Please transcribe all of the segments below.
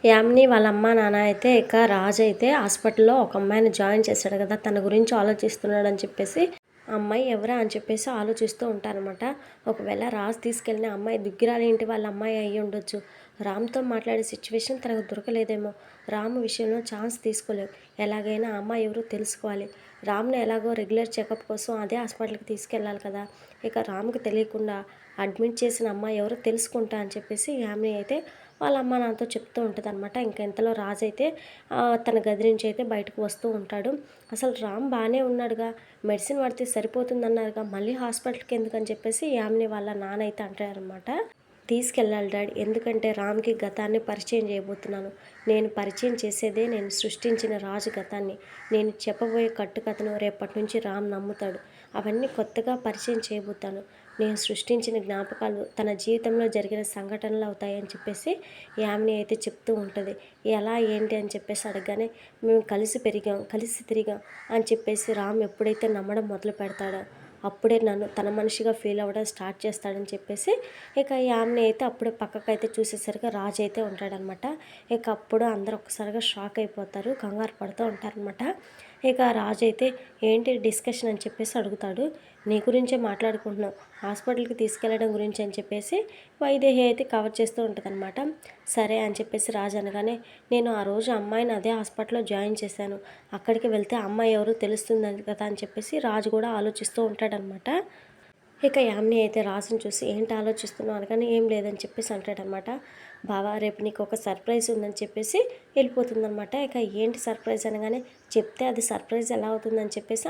యామిని వాళ్ళ అమ్మ నాన్న అయితే ఇక రాజు అయితే హాస్పిటల్లో ఒక అమ్మాయిని జాయిన్ చేశాడు కదా, తన గురించి ఆలోచిస్తున్నాడు అని చెప్పేసి ఆ అమ్మాయి ఎవరా అని చెప్పేసి ఆలోచిస్తూ ఉంటారనమాట. ఒకవేళ రాజు తీసుకెళ్ళిన అమ్మాయి దుగ్గిరాలి ఇంటి వాళ్ళ అమ్మాయి అయ్యి ఉండొచ్చు. రామ్తో మాట్లాడే సిచ్యువేషన్ తనకు దొరకలేదేమో. రామ్ విషయంలో ఛాన్స్ తీసుకోలేవు. ఎలాగైనా ఆ అమ్మాయి ఎవరో తెలుసుకోవాలి. రామ్ని ఎలాగో రెగ్యులర్ చెకప్ కోసం అదే హాస్పిటల్కి తీసుకెళ్ళాలి కదా. ఇక రామ్కి తెలియకుండా అడ్మిట్ చేసిన అమ్మాయి ఎవరో తెలుసుకుంటా అని చెప్పేసి యామిని అయితే వాళ్ళ అమ్మ నాన్నతో చెప్తూ ఉంటుంది అనమాట. ఇంకెంతలో రాజు అయితే తన గది నుంచి అయితే బయటకు వస్తూ ఉంటాడు. అసలు రామ్ బాగానే ఉన్నాడుగా, మెడిసిన్ వాడితే సరిపోతుందన్నారుగా, మళ్ళీ హాస్పిటల్కి ఎందుకని చెప్పేసి యామిని వాళ్ళ నాన్న అయితే అంటారనమాట. తీసుకెళ్ళాలి డాడీ, ఎందుకంటే రామ్కి గతాన్ని పరిచయం చేయబోతున్నాను. నేను పరిచయం చేసేదే నేను సృష్టించిన రాజు గతాన్ని. నేను చెప్పబోయే కట్టుకథను రేపటి నుంచి రామ్ నమ్ముతాడు. అవన్నీ కొత్తగా పరిచయం చేయబోతాను. నేను సృష్టించిన జ్ఞాపకాలు తన జీవితంలో జరిగిన సంఘటనలు అవుతాయని చెప్పేసి యామిని అయితే చెప్తూ ఉంటుంది. ఎలా ఏంటి అని చెప్పేసి అడగగానే మేము కలిసి పెరిగాం, కలిసి తిరిగాం అని చెప్పేసి రామ్ ఎప్పుడైతే నమ్మడం మొదలు పెడతాడో అప్పుడే నన్ను తన మనిషిగా ఫీల్ అవ్వడం స్టార్ట్ చేస్తాడని చెప్పేసి ఇక యామిని అయితే అప్పుడే పక్కకైతే చూసేసరికి రాజు అయితే ఉంటాడనమాట. ఇక అప్పుడు అందరూ ఒక్కసారిగా షాక్ అయిపోతారు, కంగారు పడుతూ ఉంటారనమాట. ఇక రాజు అయితే ఏంటి డిస్కషన్ అని చెప్పేసి అడుగుతాడు. నీ గురించే మాట్లాడుకుంటున్నాం, హాస్పిటల్కి తీసుకెళ్ళడం గురించి అని చెప్పేసి వైదేహి అయితే కవర్ చేస్తూ ఉంటుందన్నమాట. సరే అని చెప్పేసి రాజు అనగానే నేను ఆ రోజు అమ్మాయిని అదే హాస్పిటల్లో జాయిన్ చేశాను, అక్కడికి వెళ్తే అమ్మాయి ఎవరు తెలుస్తుందని కదా అని చెప్పేసి రాజు కూడా ఆలోచిస్తూ ఉంటాడనమాట. ఇక యామిని అయితే రాజుని చూసి ఏంటి ఆలోచిస్తున్నావు అనగానే ఏం లేదని చెప్పేసి అంటాడనమాట. బావా రేపు నీకు ఒక సర్ప్రైజ్ ఉందని చెప్పేసి వెళ్ళిపోతుందనమాట. ఇక ఏంటి సర్ప్రైజ్ అనగానే చెప్తే అది సర్ప్రైజ్ ఎలా అవుతుందని చెప్పేసి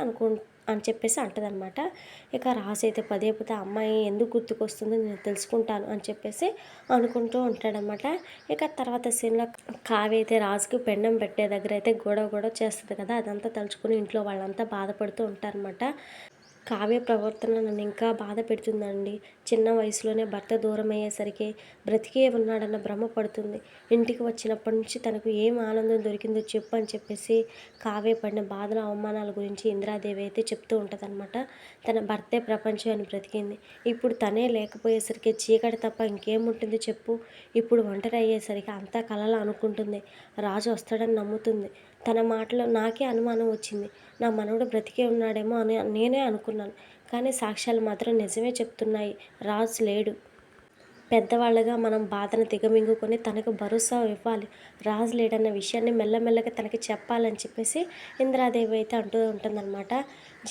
అని చెప్పేసి అంటదనమాట. ఇక రాజు అయితే పదే పదే అమ్మాయి ఎందుకు గుర్తుకొస్తుందో నేను తెలుసుకుంటాను అని చెప్పేసి అనుకుంటూ ఉంటాడనమాట. ఇక తర్వాత సీన్లో కావ్య అయితే రాజుకి పెండం పెట్టే దగ్గర అయితే గొడవ చేస్తుంది కదా, అదంతా తలుచుకుని ఇంట్లో వాళ్ళంతా బాధపడుతూ ఉంటారనమాట. కావ్య ప్రవర్తన నన్ను ఇంకా బాధ పెడుతుందండి. చిన్న వయసులోనే భర్త దూరం అయ్యేసరికి బ్రతికే ఉన్నాడన్న భ్రమ పడుతుంది. ఇంటికి వచ్చినప్పటి నుంచి తనకు ఏం ఆనందం దొరికిందో చెప్పు అని చెప్పేసి కావ్య పడిన బాధల అవమానాల గురించి ఇందిరాదేవి అయితే చెప్తూ ఉంటుందన్నమాట. తన భర్తే ప్రపంచం అని బ్రతికింది, ఇప్పుడు తనే లేకపోయేసరికి చీకటి తప్ప ఇంకేముంటుంది చెప్పు. ఇప్పుడు ఒంటరి అయ్యేసరికి అంతా కలలా అనుకుంటుంది. రాజు వస్తాడని నమ్ముతుంది. తన మాటలో నాకే అనుమానం వచ్చింది, నా మనవడు బ్రతికే ఉన్నాడేమో అని నేనే అనుకున్నాను. కానీ సాక్ష్యాలు మాత్రం నిజమే చెప్తున్నాయి, రాజు లేడు. పెద్దవాళ్ళగా మనం బాధను దిగమింగుకొని తనకు భరోసా ఇవ్వాలి. రాజు లేడన్న విషయాన్ని మెల్లమెల్లగా తనకి చెప్పాలని చెప్పేసి ఇందిరాదేవి అయితే అంటూ ఉంటుందన్నమాట.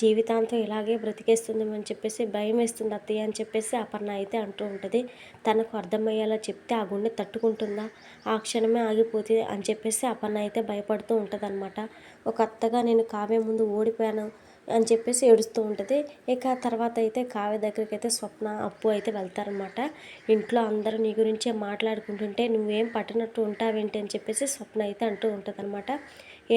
జీవితాంతం ఇలాగే బ్రతికేస్తుందేమని చెప్పేసి భయం వేస్తుంది అత్తయ్య అని చెప్పేసి అపర్ణ అయితే అంటూ ఉంటుంది. తనకు అర్థమయ్యేలా చెప్తే ఆ గుండె తట్టుకుంటుందా, ఆ క్షణమే ఆగిపోతుంది అని చెప్పేసి అపర్ణ అయితే భయపడుతూ ఉంటుందన్నమాట. ఒక అత్తగా నేను కావ్య ముందు ఓడిపోయాను అని చెప్పేసి ఏడుస్తూ ఉంటుంది. ఇక తర్వాత అయితే కావ్య దగ్గరికి అయితే స్వప్న అప్పు అయితే వెళ్తారనమాట. ఇంట్లో అందరూ నీ గురించే మాట్లాడుకుంటుంటే నువ్వేం పట్టినట్టు ఉంటావేంటి అని చెప్పేసి స్వప్న అయితే అంటూ ఉంటుందన్నమాట.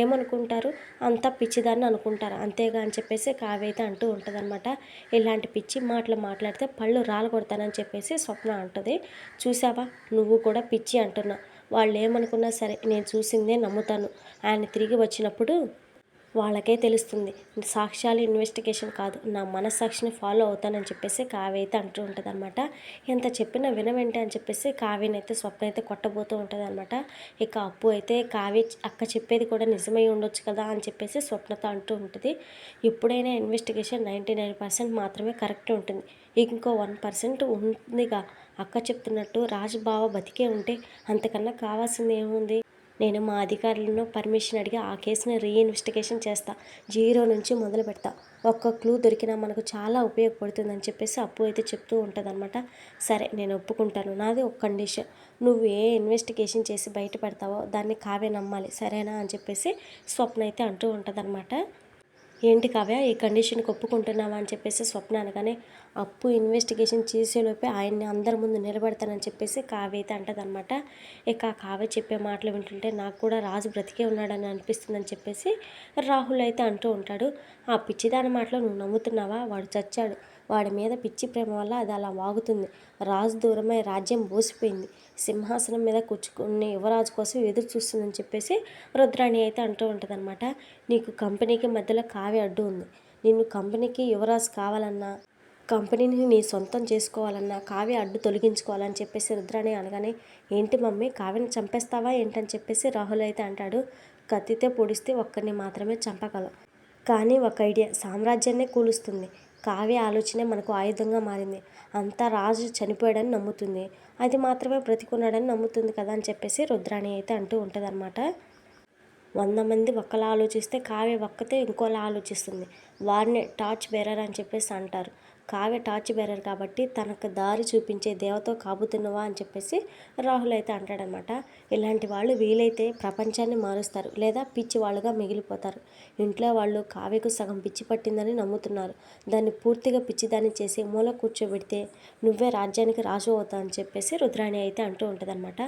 ఏమనుకుంటారు, అంతా పిచ్చిదాన్ని అనుకుంటారు అంతేగా అని చెప్పేసి కావ్య అయితే అంటూ ఉంటుందన్నమాట. ఇలాంటి పిచ్చి మాటలు మాట్లాడితే పళ్ళు రాలగొడతానని చెప్పేసి స్వప్న అంటుంది. చూసావా నువ్వు కూడా పిచ్చి అంటున్నా, వాళ్ళు ఏమనుకున్నా సరే నేను చూసిందే నమ్ముతాను. ఆయన తిరిగి వచ్చినప్పుడు వాళ్ళకే తెలుస్తుంది. సాక్ష్యాలు ఇన్వెస్టిగేషన్ కాదు, నా మనస్సాక్షిని ఫాలో అవుతానని చెప్పేసి కావ్య అయితే అంటూ ఉంటుందన్నమాట. ఎంత చెప్పినా వినవేంటి అని చెప్పేసి కావ్యనైతే స్వప్న అయితే కొట్టబోతూ ఉంటుందన్నమాట. ఇక అప్పు అయితే కావ్య అక్క చెప్పేది కూడా నిజమై ఉండొచ్చు కదా అని చెప్పేసి స్వప్నతో అంటూ ఉంటుంది. ఎప్పుడైనా ఇన్వెస్టిగేషన్ 99% మాత్రమే కరెక్ట్ ఉంటుంది, ఇంకో 1% ఉందిగా. అక్క చెప్తున్నట్టు రాజు బావ బతికే ఉంటే అంతకన్నా కావాల్సింది ఏముంది. నేను మా అధికారులను పర్మిషన్ అడిగి ఆ కేసుని రీఇన్వెస్టిగేషన్ చేస్తా, జీరో నుంచి మొదలు పెడతా. ఒక్క క్లూ దొరికినా మనకు చాలా ఉపయోగపడుతుందని చెప్పేసి అప్పు అయితే చెప్తూ ఉంటుందన్నమాట. సరే నేను ఒప్పుకుంటాను, నాది ఒక కండిషన్, నువ్వు ఏ ఇన్వెస్టిగేషన్ చేసి బయటపడతావో దాన్ని కావ్య నమ్మాలి, సరేనా అని చెప్పేసి స్వప్న అయితే అంటూ ఉంటుందన్నమాట. ఏంటి కావ్య ఈ కండిషన్కి ఒప్పుకుంటున్నావా అని చెప్పేసి స్వప్న అనగానే అప్పు ఇన్వెస్టిగేషన్ చేసేలోపే ఆయన్ని అందరి ముందు నిలబెడతానని చెప్పేసి కావ్య అయితే అంటదనమాట. ఇక కావ్య చెప్పే మాటలు వింటుంటే నాకు కూడా రాజు బ్రతికే ఉన్నాడని అనిపిస్తుందని చెప్పేసి రాహుల్ అయితే అంటూ ఉంటాడు. ఆ పిచ్చిదాని మాటలో నువ్వు నమ్ముతున్నావా, వాడు చచ్చాడు, వాడి మీద పిచ్చి ప్రేమ వల్ల అది అలా వాగుతుంది. రాజు దూరమై రాజ్యం బోసిపోయింది, సింహాసనం మీద కూర్చుకుని యువరాజు కోసం ఎదురు చూస్తుందని చెప్పేసి రుద్రాణి అయితే అంటూ ఉంటుందన్నమాట. నీకు కంపెనీకి మధ్యలో కావ్య అడ్డు ఉంది, నిన్ను కంపెనీకి యువరాజు కావాలన్నా కంపెనీని నీ సొంతం చేసుకోవాలన్నా కావ్య అడ్డు తొలగించుకోవాలని చెప్పేసి రుద్రాణి అనగానే, ఏంటి మమ్మీ కావ్యని చంపేస్తావా ఏంటని చెప్పేసి రాహుల్ అయితే అంటాడు. కత్తితో పొడిస్తే ఒక్కరిని మాత్రమే చంపగలం, కానీ ఒక ఐడియా సామ్రాజ్యాన్నే కూలుస్తుంది. కావ్య ఆలోచనే మనకు ఆయుధంగా మారింది. అంతా రాజు చనిపోయాడని నమ్ముతుంది, అది మాత్రమే బ్రతికున్నాడని నమ్ముతుంది కదా అని చెప్పేసి రుద్రాణి అయితే అంటూ ఉంటుందన్నమాట. 100 మంది ఒకలా ఆలోచిస్తే కావ్య ఒక్కతే ఇంకోలా ఆలోచిస్తుంది. వారినే టార్చ్ బేరర్ అని చెప్పేసి అంటారు. కావ్య టార్చ్ బేరర్ కాబట్టి తనకు దారి చూపించే దేవతో కాబోతున్నవా అని చెప్పేసి రాహుల్ అయితే అంటాడనమాట. ఇలాంటి వాళ్ళు వీలైతే ప్రపంచాన్ని మారుస్తారు, లేదా పిచ్చి వాళ్ళుగా మిగిలిపోతారు. ఇంట్లో వాళ్ళు కావ్యకు సగం పిచ్చి పట్టిందని నమ్ముతున్నారు. దాన్ని పూర్తిగా పిచ్చిదాన్ని చేసి మూల కూర్చోబెడితే నువ్వే రాజ్యానికి రాజు అవుతావు అని చెప్పేసి రుద్రాణి అయితే అంటూ ఉంటుందన్నమాట.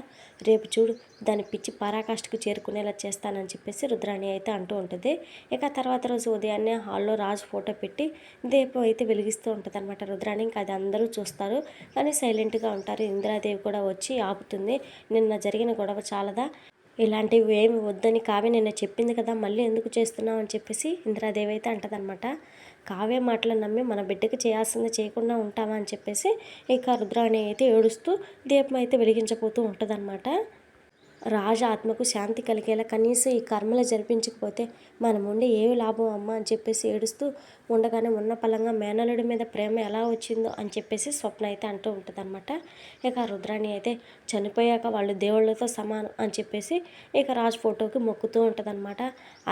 రేపు చూడు దాని పిచ్చి పరాకాష్ఠకు చేరుకునేలా చేస్తానని చెప్పేసి రుద్రాణి అయితే అంటూ ఉంటుంది. ఇక తర్వాత రోజు ఉదయాన్నే హాల్లో రాజు ఫోటో పెట్టి దీపం అయితే వెలిగిస్తూ ఉంటుంది అనమాట రుద్రాణి. ఇంకా అది అందరూ చూస్తారు, కానీ సైలెంట్గా ఉంటారు. ఇందిరాదేవి కూడా వచ్చి ఆపుతుంది. నిన్న జరిగిన గొడవ చాలదా, ఇలాంటివి ఏమి వద్దని కావ్య నిన్న చెప్పింది కదా, మళ్ళీ ఎందుకు చేస్తున్నావు అని చెప్పేసి ఇందిరాదేవి అయితే అంటదనమాట. కావ్య మాటలు నమ్మి మన బిడ్డకి చేయాల్సింది చేయకుండా ఉంటామా అని చెప్పేసి ఇక రుద్రాణి అయితే ఏడుస్తూ దీపం అయితే వెలిగించబోతూ ఉంటుందన్నమాట. రాజు ఆత్మకు శాంతి కలిగేలా కనీసం ఈ కర్మలు జరిపించకపోతే మనముండి ఏమి లాభం అమ్మ అని చెప్పేసి ఏడుస్తూ ఉండగానే ఉన్న పలంగా మేనలుడి మీద ప్రేమ ఎలా వచ్చిందో అని చెప్పేసి స్వప్న అయితే అంటూ ఉంటుందన్నమాట. ఇక రుద్రాణి అయితే చనిపోయాక వాళ్ళు దేవుళ్ళతో సమానం అని చెప్పేసి ఇక రాజు ఫోటోకి మొక్కుతూ ఉంటుందన్నమాట.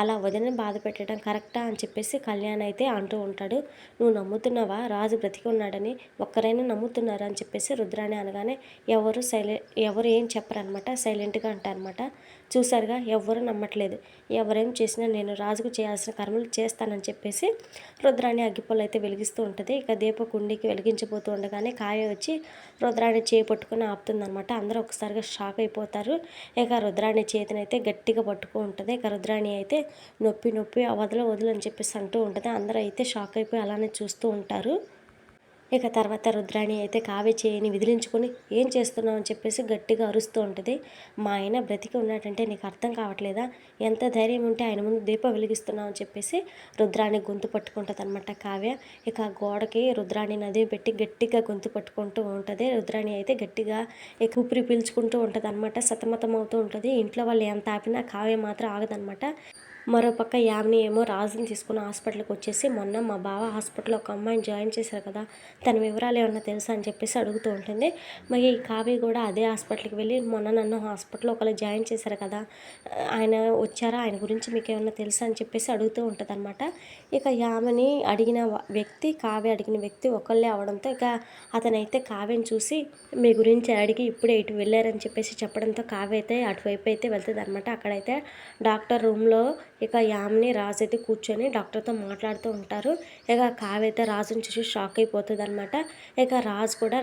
అలా వదిన బాధ పెట్టడం కరెక్టా అని చెప్పేసి కళ్యాణ్ అయితే అంటూ ఉంటాడు. నువ్వు నమ్ముతున్నావా రాజు బ్రతికి ఉన్నాడని, ఒక్కరైనా నమ్ముతున్నారు అని చెప్పేసి రుద్రాణి అనగానే ఎవరు ఏం చెప్పరనమాట, సైలెంట్గా అంటారనమాట. చూసారుగా ఎవ్వరూ నమ్మట్లేదు, ఎవరేం చేసినా నేను రాజుకు చేయాల్సిన కర్మలు చేస్తానని చెప్పేసి రుద్రాణి అగ్గిపుల్ల అయితే వెలిగిస్తూ ఉంటుంది. ఇక దీప కుండీకి వెలిగించబోతూ ఉండగానే కాయ వచ్చి రుద్రాణి చేయి పట్టుకుని ఆపుతుందనమాట. అందరూ ఒకసారిగా షాక్ అయిపోతారు. ఇక రుద్రాణి చేతినైతే గట్టిగా పట్టుకూ ఉంటుంది. ఇక రుద్రాణి అయితే నొప్పి నొప్పి వదలు అని చెప్పేసి అంటూ ఉంటుంది. అందరూ అయితే షాక్ అయిపోయి అలానే చూస్తూ ఉంటారు. ఇక తర్వాత రుద్రాణి అయితే కావ్య చేయిని విదిలించుకొని ఏం చేస్తున్నావు అని చెప్పేసి గట్టిగా అరుస్తూ ఉంటుంది. మా ఆయన బ్రతికి ఉన్నాడంటే నీకు అర్థం కావట్లేదా, ఎంత ధైర్యం ఉంటే ఆయన ముందు దీపం వెలిగిస్తున్నావు అని చెప్పేసి రుద్రాణి గొంతు పట్టుకుంటుంది అనమాట కావ్య. ఇక గోడకి రుద్రాణి నది పెట్టి గట్టిగా గొంతు పట్టుకుంటూ ఉంటుంది. రుద్రాణి అయితే గట్టిగా ఊపిరి పీల్చుకుంటూ ఉంటుంది అనమాట, సతమతం అవుతూ ఉంటుంది. ఇంట్లో వాళ్ళు ఎంత ఆపినా కావ్య మాత్రం ఆగదనమాట. మరోపక్క యామిని ఏమో రాజుని తీసుకుని హాస్పిటల్కి వచ్చేసి, మొన్న మా బావ హాస్పిటల్లో ఒక అమ్మాయిని జాయిన్ చేశారు కదా, తన వివరాలు ఏమన్నా తెలుసా అని చెప్పేసి అడుగుతూ ఉంటుంది. మరి ఈ కావ్య కూడా అదే హాస్పిటల్కి వెళ్ళి, మొన్న నన్ను హాస్పిటల్లో ఒకళ్ళు జాయిన్ చేశారు కదా, ఆయన వచ్చారా, ఆయన గురించి మీకు ఏమన్నా తెలుసా అని చెప్పేసి అడుగుతూ ఉంటుంది అనమాట. ఇక యామిని అడిగిన వ్యక్తి, కావ్య అడిగిన వ్యక్తి ఒకళ్ళే అవడంతో ఇక అతనైతే కావ్యని చూసి మీ గురించి అడిగి ఇప్పుడే ఇటు వెళ్ళారని చెప్పేసి చెప్పడంతో కావ్య అయితే అటువైపు అయితే వెళ్తుంది అనమాట. అక్కడైతే డాక్టర్ రూమ్లో ఇక యామిని రాజు అయితే కూర్చొని డాక్టర్తో మాట్లాడుతూ ఉంటారు. ఇక కావ్య అయితే రాజుని చూసి షాక్ అయిపోతుంది అనమాట. ఇక రాజు కూడా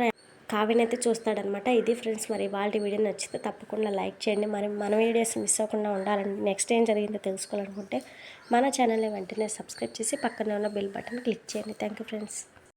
కావ్యని అయితే చూస్తాడనమాట. ఇది ఫ్రెండ్స్, మరి వాళ్ళ వీడియో నచ్చితే తప్పకుండా లైక్ చేయండి. మరి మన వీడియోస్ మిస్ అవ్వకుండా ఉండాలంటే, నెక్స్ట్ ఏం జరిగిందో తెలుసుకోవాలనుకుంటే మన ఛానల్ని వెంటనే సబ్స్క్రైబ్ చేసి పక్కనే ఉన్న బెల్ బటన్ క్లిక్ చేయండి. Thank you friends.